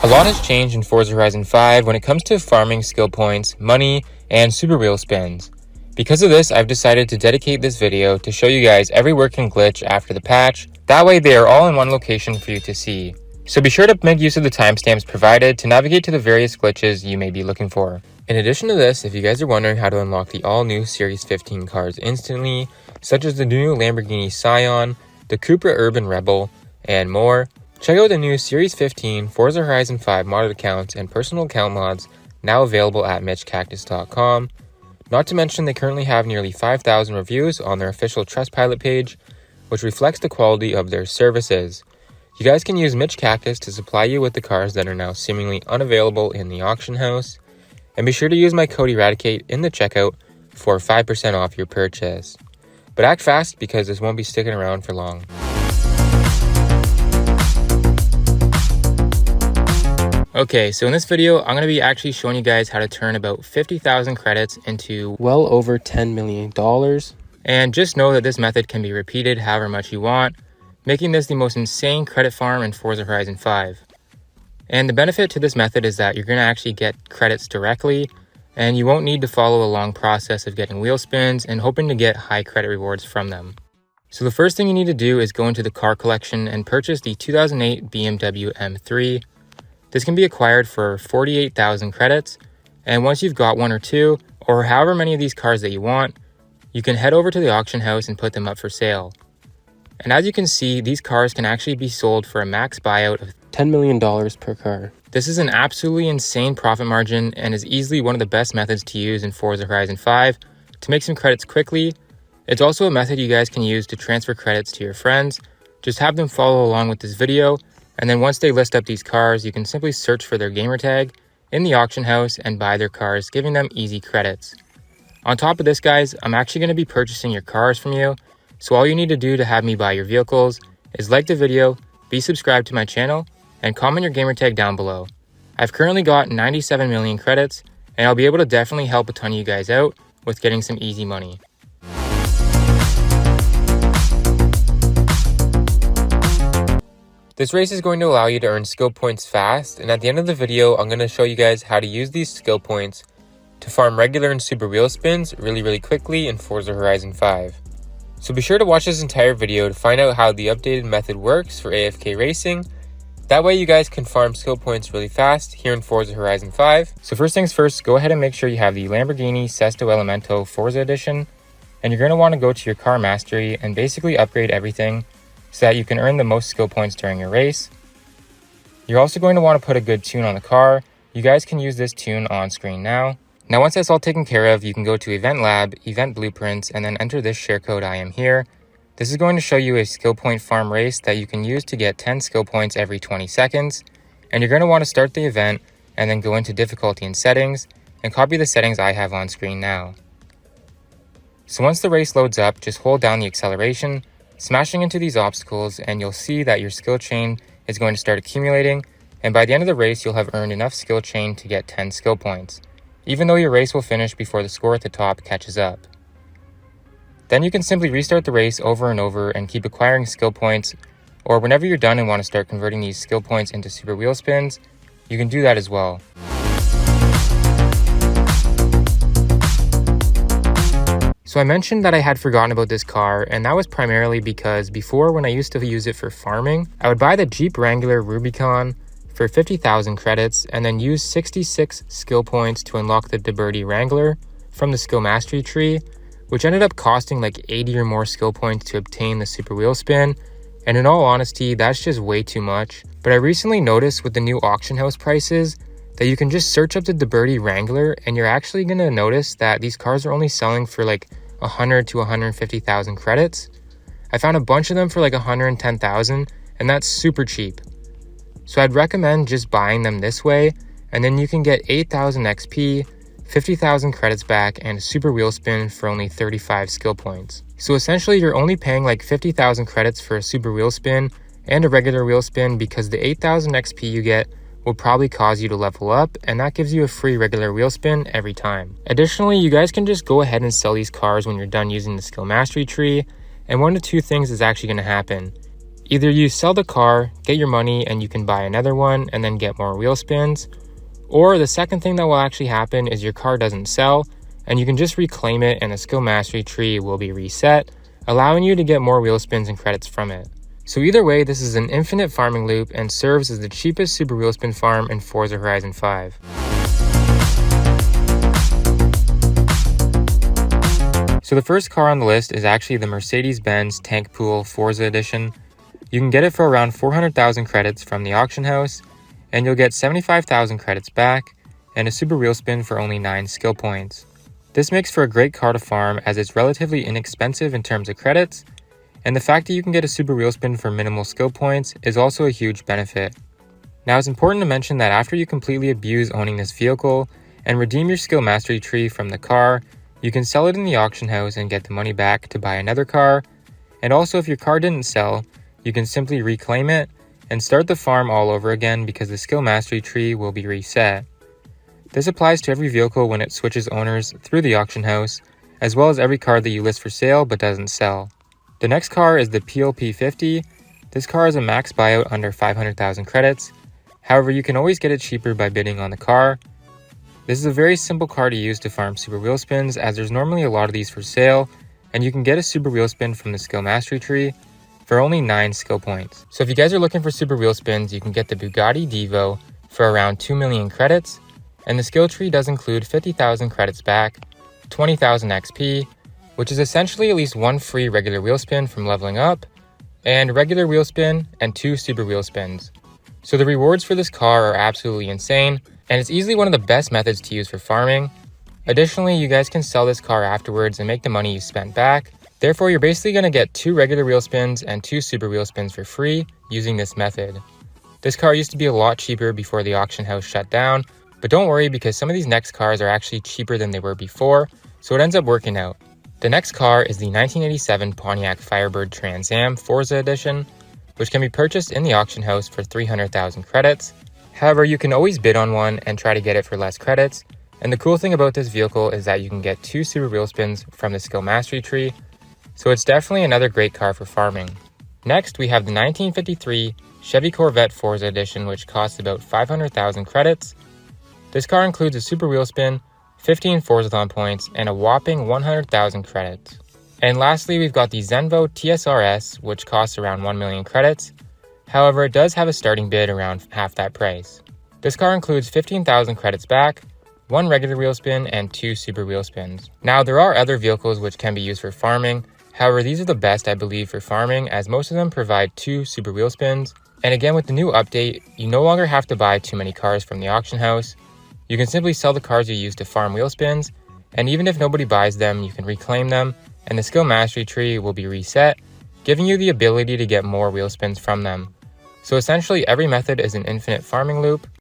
A lot has changed in Forza Horizon 5 when it comes to farming skill points, money, and super wheel spins. Because of this, I've decided to dedicate this video to show you guys every working glitch after the patch. That way they are all in one location for you to see. So be sure to make use of the timestamps provided to navigate to the various glitches you may be looking for. In addition to this, if you guys are wondering how to unlock the all-new Series 15 cars instantly, such as the new Lamborghini Scion, the Cupra Urban Rebel, and more, check out the new Series 15 Forza Horizon 5 modded accounts and personal account mods now available at MitchCactus.com. Not to mention they currently have nearly 5,000 reviews on their official Trustpilot page, which reflects the quality of their services. You guys can use Mitch Cactus to supply you with the cars that are now seemingly unavailable in the auction house. And be sure to use my code Eradicate in the checkout for 5% off your purchase. But act fast because this won't be sticking around for long. Okay, so in this video, I'm going to be actually showing you guys how to turn about 50,000 credits into well over $10 million. And just know that this method can be repeated however much you want, making this the most insane credit farm in Forza Horizon 5. And the benefit to this method is that you're going to actually get credits directly, and you won't need to follow a long process of getting wheel spins and hoping to get high credit rewards from them. So the first thing you need to do is go into the car collection and purchase the 2008 BMW M3. This can be acquired for 48,000 credits, and once you've got one or two, or however many of these cars that you want, you can head over to the auction house and put them up for sale. And as you can see, these cars can actually be sold for a max buyout of $10 million per car. This is an absolutely insane profit margin and is easily one of the best methods to use in Forza Horizon 5 to make some credits quickly. It's also a method you guys can use to transfer credits to your friends. Just have them follow along with this video, and then once they list up these cars, you can simply search for their gamertag in the auction house and buy their cars, giving them easy credits. On top of this, guys, I'm actually going to be purchasing your cars from you, so all you need to do to have me buy your vehicles is like the video, be subscribed to my channel, and comment your gamertag down below. I've currently got 97 million credits, and I'll be able to definitely help a ton of you guys out with getting some easy money. This race is going to allow you to earn skill points fast, and at the end of the video, I'm going to show you guys how to use these skill points to farm regular and super wheel spins really quickly in Forza Horizon 5. So be sure to watch this entire video to find out how the updated method works for AFK racing. That way you guys can farm skill points really fast here in Forza Horizon 5. So first things first, go ahead and make sure you have the Lamborghini Sesto Elemento Forza Edition, and you're going to want to go to your car mastery and basically upgrade everything so that you can earn the most skill points during your race. You're also going to want to put a good tune on the car. You guys can use this tune on screen now. Now once that's all taken care of, you can go to Event Lab, Event Blueprints, and then enter this share code I am here. This is going to show you a skill point farm race that you can use to get 10 skill points every 20 seconds. And you're going to want to start the event and then go into difficulty and settings and copy the settings I have on screen now. So once the race loads up, just hold down the acceleration, smashing into these obstacles, and you'll see that your skill chain is going to start accumulating, and by the end of the race you'll have earned enough skill chain to get 10 skill points, even though your race will finish before the score at the top catches up. Then you can simply restart the race over and over and keep acquiring skill points, or whenever you're done and want to start converting these skill points into super wheel spins, you can do that as well. So I mentioned that I had forgotten about this car, and that was primarily because before, when I used to use it for farming, I would buy the Jeep Wrangler Rubicon for 50,000 credits and then use 66 skill points to unlock the DeBerti Wrangler from the skill mastery tree, which ended up costing like 80 or more skill points to obtain the super wheel spin. And in all honesty, that's just way too much. But I recently noticed with the new auction house prices that you can just search up the DeBerti Wrangler, and you're actually going to notice that these cars are only selling for like 100 to 150,000 credits. I found a bunch of them for like 110,000, and that's super cheap. So I'd recommend just buying them this way, and then you can get 8,000 XP, 50,000 credits back, and a super wheel spin for only 35 skill points. So essentially you're only paying like 50,000 credits for a super wheel spin and a regular wheel spin, because the 8,000 XP you get will probably cause you to level up, and that gives you a free regular wheel spin every time. Additionally, you guys can just go ahead and sell these cars when you're done using the skill mastery tree, and one of two things is actually going to happen. Either you sell the car, get your money, and you can buy another one and then get more wheel spins. Or the second thing that will actually happen is your car doesn't sell and you can just reclaim it and the skill mastery tree will be reset, allowing you to get more wheel spins and credits from it. So either way, this is an infinite farming loop and serves as the cheapest super wheel spin farm in Forza Horizon 5. So the first car on the list is actually the Mercedes-Benz Tank Pool Forza Edition. You can get it for around 400,000 credits from the auction house, and you'll get 75,000 credits back and a super wheel spin for only 9 skill points. This makes for a great car to farm as it's relatively inexpensive in terms of credits, and the fact that you can get a super wheel spin for minimal skill points is also a huge benefit. Now it's important to mention that after you completely abuse owning this vehicle and redeem your skill mastery tree from the car, you can sell it in the auction house and get the money back to buy another car, and also if your car didn't sell, you can simply reclaim it and start the farm all over again because the skill mastery tree will be reset. This applies to every vehicle when it switches owners through the auction house, as well as every car that you list for sale but doesn't sell. The next car is the PLP50. This car is a max buyout under 500,000 credits. However, you can always get it cheaper by bidding on the car. This is a very simple car to use to farm super wheel spins as there's normally a lot of these for sale, and you can get a super wheel spin from the skill mastery tree for only 9 skill points. So if you guys are looking for super wheel spins, you can get the Bugatti Divo for around 2 million credits, and the skill tree does include 50,000 credits back, 20,000 XP, which is essentially at least 1 free regular wheel spin from leveling up, and regular wheel spin and 2 super wheel spins. So the rewards for this car are absolutely insane, and it's easily one of the best methods to use for farming. Additionally, you guys can sell this car afterwards and make the money you spent back. Therefore, you're basically going to get 2 regular wheel spins and 2 super wheel spins for free using this method. This car used to be a lot cheaper before the auction house shut down, but don't worry because some of these next cars are actually cheaper than they were before, so it ends up working out. The next car is the 1987 Pontiac Firebird Trans Am Forza Edition, which can be purchased in the auction house for 300,000 credits. However, you can always bid on one and try to get it for less credits, and the cool thing about this vehicle is that you can get 2 super wheel spins from the skill mastery tree, so it's definitely another great car for farming. Next, we have the 1953 Chevy Corvette Forza Edition, which costs about 500,000 credits. This car includes a super wheel spin, 15 Forzathon points, and a whopping 100,000 credits. And lastly, we've got the Zenvo TSRS, which costs around 1 million credits. However, it does have a starting bid around half that price. This car includes 15,000 credits back, 1 regular wheel spin, and 2 super wheel spins. Now, there are other vehicles which can be used for farming. However, these are the best, I believe, for farming as most of them provide 2 super wheel spins. And again, with the new update, you no longer have to buy too many cars from the auction house. You can simply sell the cars you use to farm wheel spins, and even if nobody buys them, you can reclaim them, and the skill mastery tree will be reset, giving you the ability to get more wheel spins from them. So essentially, every method is an infinite farming loop,